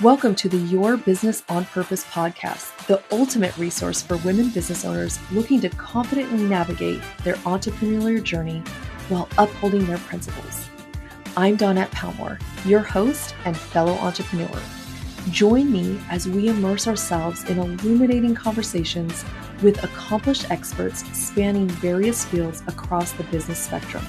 Welcome to the Your Business on Purpose podcast, the ultimate resource for women business owners looking to confidently navigate their entrepreneurial journey while upholding their principles. I'm Dawnette Palmore, your host and fellow entrepreneur. Join me as we immerse ourselves in illuminating conversations with accomplished experts spanning various fields across the business spectrum.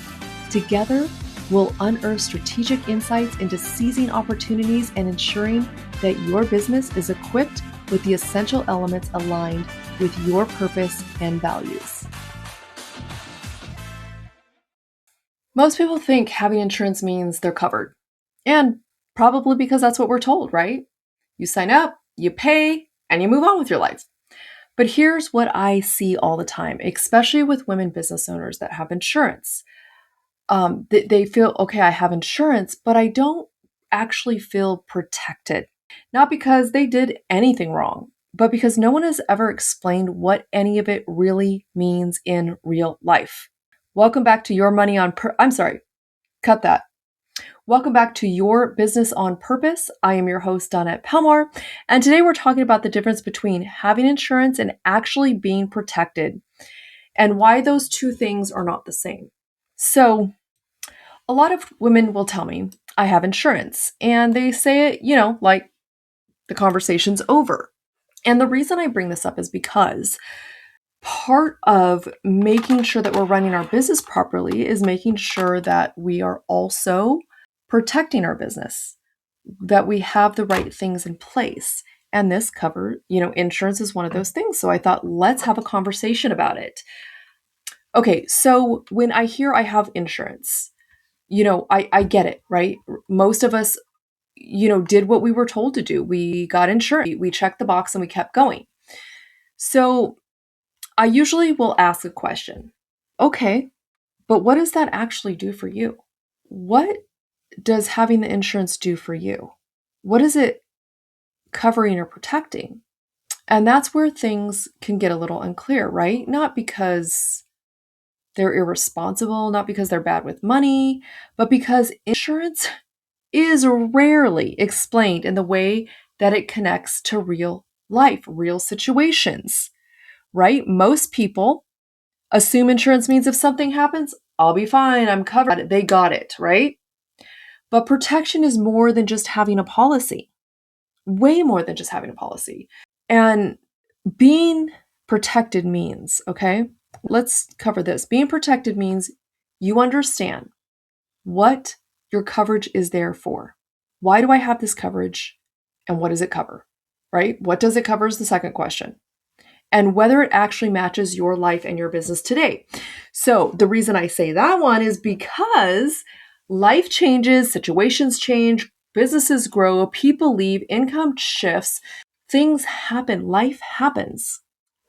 Together, we'll unearth strategic insights into seizing opportunities and ensuring that your business is equipped with the essential elements aligned with your purpose and values. Most people think having insurance means they're covered. And probably because that's what we're told, right? You sign up, you pay, and you move on with your life. But here's what I see all the time, especially with women business owners that have insurance. They feel, okay, I have insurance, but I don't actually feel protected. Not because they did anything wrong, but because no one has ever explained what any of it really means in real life. Welcome back to Welcome back to Your Business on Purpose. I am your host, Dawnette Palmore, and today we're talking about the difference between having insurance and actually being protected, and why those two things are not the same. So, a lot of women will tell me, I have insurance, and they say it, like the conversation's over. And the reason I bring this up is because part of making sure that we're running our business properly is making sure that we are also protecting our business, that we have the right things in place. And this insurance is one of those things. So I thought, let's have a conversation about it. Okay, so when I hear I have insurance, I get it, right? Most of us, did what we were told to do. We got insurance, we checked the box and we kept going. So I usually will ask a question. Okay, but what does that actually do for you? What does having the insurance do for you? What is it covering or protecting? And that's where things can get a little unclear, right? Not because they're irresponsible, not because they're bad with money, but because insurance is rarely explained in the way that it connects to real life, real situations, right? Most people assume insurance means if something happens, I'll be fine, I'm covered. They got it, right? But protection is more than just having a policy, way more than just having a policy. And being protected means, okay, let's cover this. Being protected means you understand what your coverage is there for. Why do I have this coverage and what does it cover, right? What does it cover is the second question. And whether it actually matches your life and your business today. So the reason I say that one is because life changes, situations change, businesses grow, people leave, income shifts, things happen, life happens.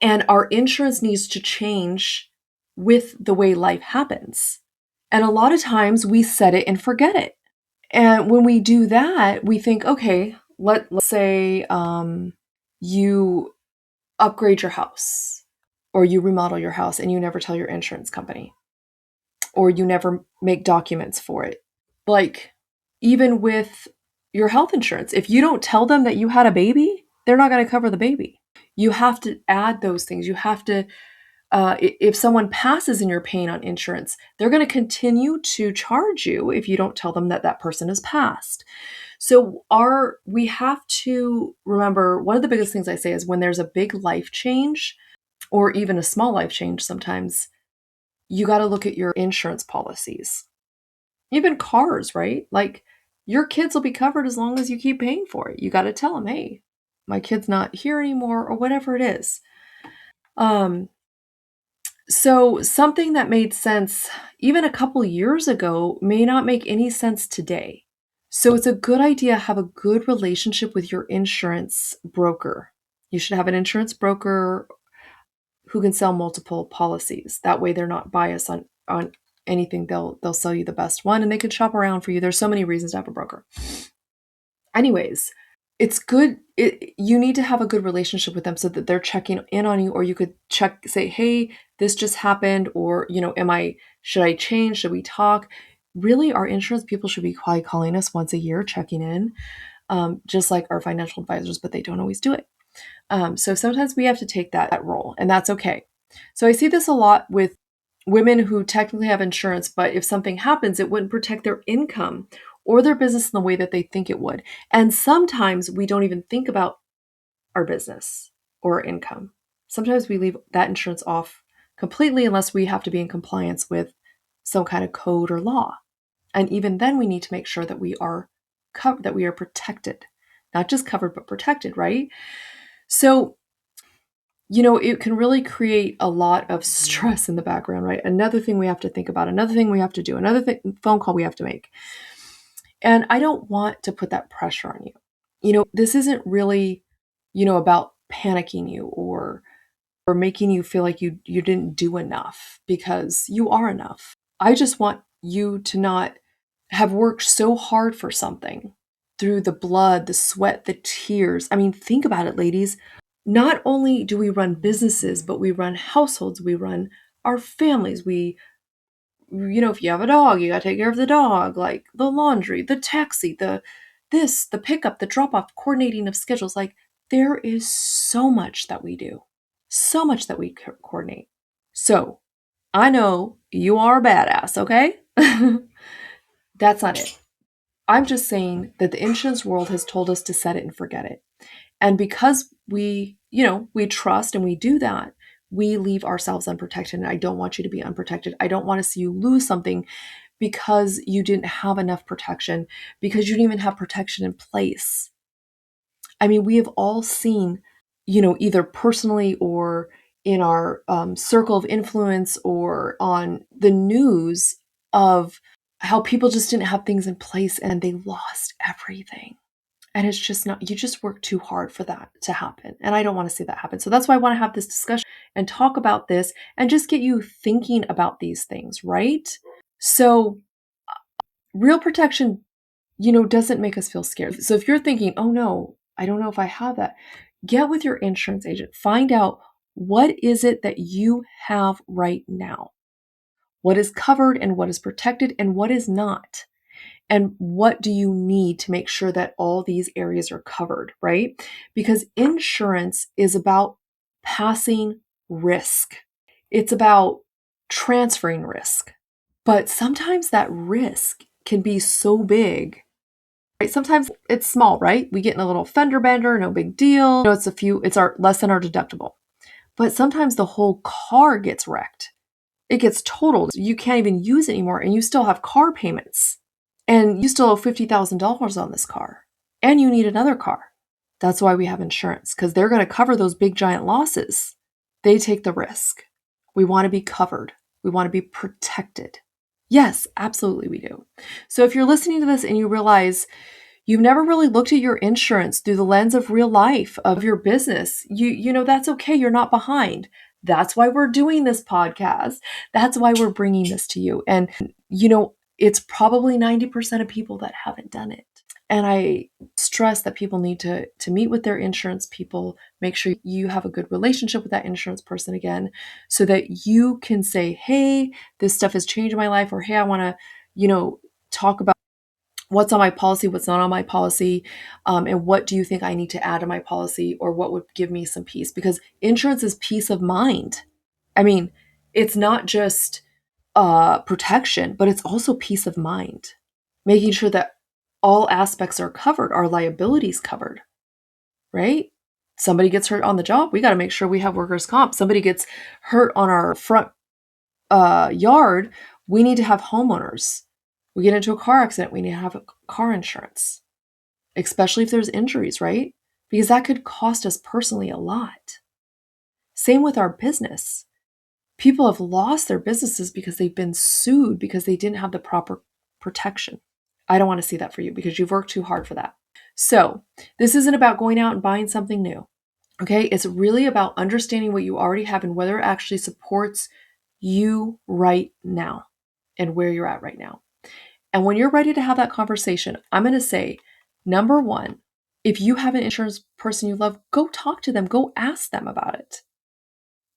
And our insurance needs to change with the way life happens. And a lot of times we set it and forget it. And when we do that, we think, okay, let's say you upgrade your house or you remodel your house and you never tell your insurance company or you never make documents for it. Like even with your health insurance, if you don't tell them that you had a baby, they're not going to cover the baby. You have to add those things. You have to, if someone passes and you're paying on insurance, they're going to continue to charge you if you don't tell them that that person has passed. So we have to remember, one of the biggest things I say is when there's a big life change or even a small life change sometimes, you got to look at your insurance policies. Even cars, right? Like your kids will be covered as long as you keep paying for it. You got to tell them, hey, my kid's not here anymore or whatever it is. So something that made sense even a couple years ago may not make any sense today. So it's a good idea to have a good relationship with your insurance broker. You should have an insurance broker who can sell multiple policies. That way they're not biased on anything. They'll sell you the best one and they can shop around for you. There's so many reasons to have a broker. Anyways, it's good. You need to have a good relationship with them so that they're checking in on you, or you could say, hey, this just happened, or, should I change? Should we talk? Really, our insurance people should be calling us once a year, checking in. just like our financial advisors, but they don't always do it. So sometimes we have to take that role, and that's okay. So I see this a lot with women who technically have insurance, but if something happens, it wouldn't protect their income or their business in the way that they think it would. And sometimes we don't even think about our business or our income. Sometimes we leave that insurance off completely unless we have to be in compliance with some kind of code or law. And even then we need to make sure that we are covered, that we are protected. Not just covered, but protected, right? So, it can really create a lot of stress in the background, right? Another thing we have to think about, another thing we have to do, phone call we have to make. And I don't want to put that pressure on you. This isn't really, about panicking you or making you feel like you didn't do enough, because you are enough. I just want you to not have worked so hard for something, through the blood, the sweat, the tears. I mean, think about it, ladies. Not only do we run businesses, but we run households, we run our families. If you have a dog, you got to take care of the dog, like the laundry, the taxi, the pickup, the drop off, coordinating of schedules. Like, there is so much that we do, so much that we coordinate. So I know you are a badass, okay? That's not it. I'm just saying that the insurance world has told us to set it and forget it. And because we trust and we do that, we leave ourselves unprotected. And I don't want you to be unprotected. I don't want to see you lose something because you didn't have enough protection, because you didn't even have protection in place. I mean, we have all seen, either personally or in our circle of influence or on the news, of how people just didn't have things in place and they lost everything. And it's just not, you just work too hard for that to happen. And I don't want to see that happen. So that's why I want to have this discussion and talk about this and just get you thinking about these things, right? So real protection, doesn't make us feel scared. So if you're thinking, oh no, I don't know if I have that, get with your insurance agent. Find out, what is it that you have right now? What is covered and what is protected and what is not? And what do you need to make sure that all these areas are covered, right? Because insurance is about passing risk. It's about transferring risk. But sometimes that risk can be so big, right? Sometimes it's small, right? We get in a little fender bender, no big deal. It's our less than our deductible. But sometimes the whole car gets wrecked. It gets totaled. You can't even use it anymore, and you still have car payments. And you still owe $50,000 on this car, and you need another car. That's why we have insurance, because they're going to cover those big giant losses. They take the risk. We want to be covered. We want to be protected. Yes, absolutely we do. So if you're listening to this and you realize you've never really looked at your insurance through the lens of real life, of your business, that's okay. You're not behind. That's why we're doing this podcast. That's why we're bringing this to you. And, it's probably 90% of people that haven't done it. And I stress that people need to meet with their insurance people, make sure you have a good relationship with that insurance person again, so that you can say, hey, this stuff has changed my life, or hey, I want to, talk about what's on my policy, what's not on my policy, and what do you think I need to add to my policy, or what would give me some peace? Because insurance is peace of mind. I mean, it's not just protection, but it's also peace of mind, making sure that all aspects are covered, our liabilities covered, right? Somebody gets hurt on the job, we got to make sure we have workers' comp. Somebody gets hurt on our front yard, we need to have homeowners. We get into a car accident, we need to have car insurance, especially if there's injuries, right? Because that could cost us personally a lot. Same with our business. People have lost their businesses because they've been sued because they didn't have the proper protection. I don't want to see that for you, because you've worked too hard for that. So this isn't about going out and buying something new. Okay. It's really about understanding what you already have and whether it actually supports you right now and where you're at right now. And when you're ready to have that conversation, I'm going to say, number one, if you have an insurance person you love, go talk to them, go ask them about it.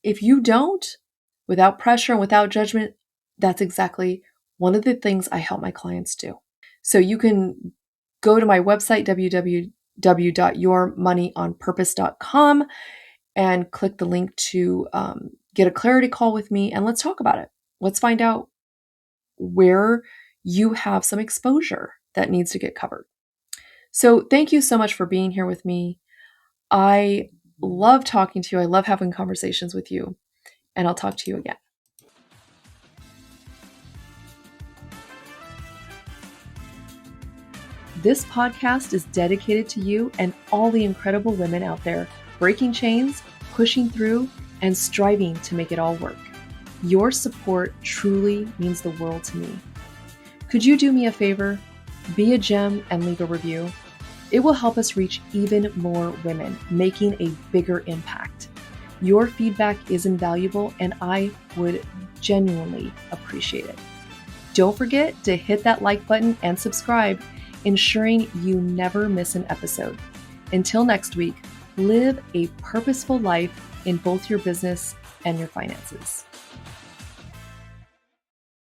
If you don't, without pressure and without judgment, that's exactly one of the things I help my clients do. So you can go to my website, www.yourmoneyonpurpose.com, and click the link to get a clarity call with me, and let's talk about it. Let's find out where you have some exposure that needs to get covered. So thank you so much for being here with me. I love talking to you. I love having conversations with you, and I'll talk to you again. This podcast is dedicated to you and all the incredible women out there breaking chains, pushing through, and striving to make it all work. Your support truly means the world to me. Could you do me a favor? Be a gem and leave a review. It will help us reach even more women, making a bigger impact. Your feedback is invaluable, and I would genuinely appreciate it. Don't forget to hit that like button and subscribe, ensuring you never miss an episode. Until next week, live a purposeful life in both your business and your finances.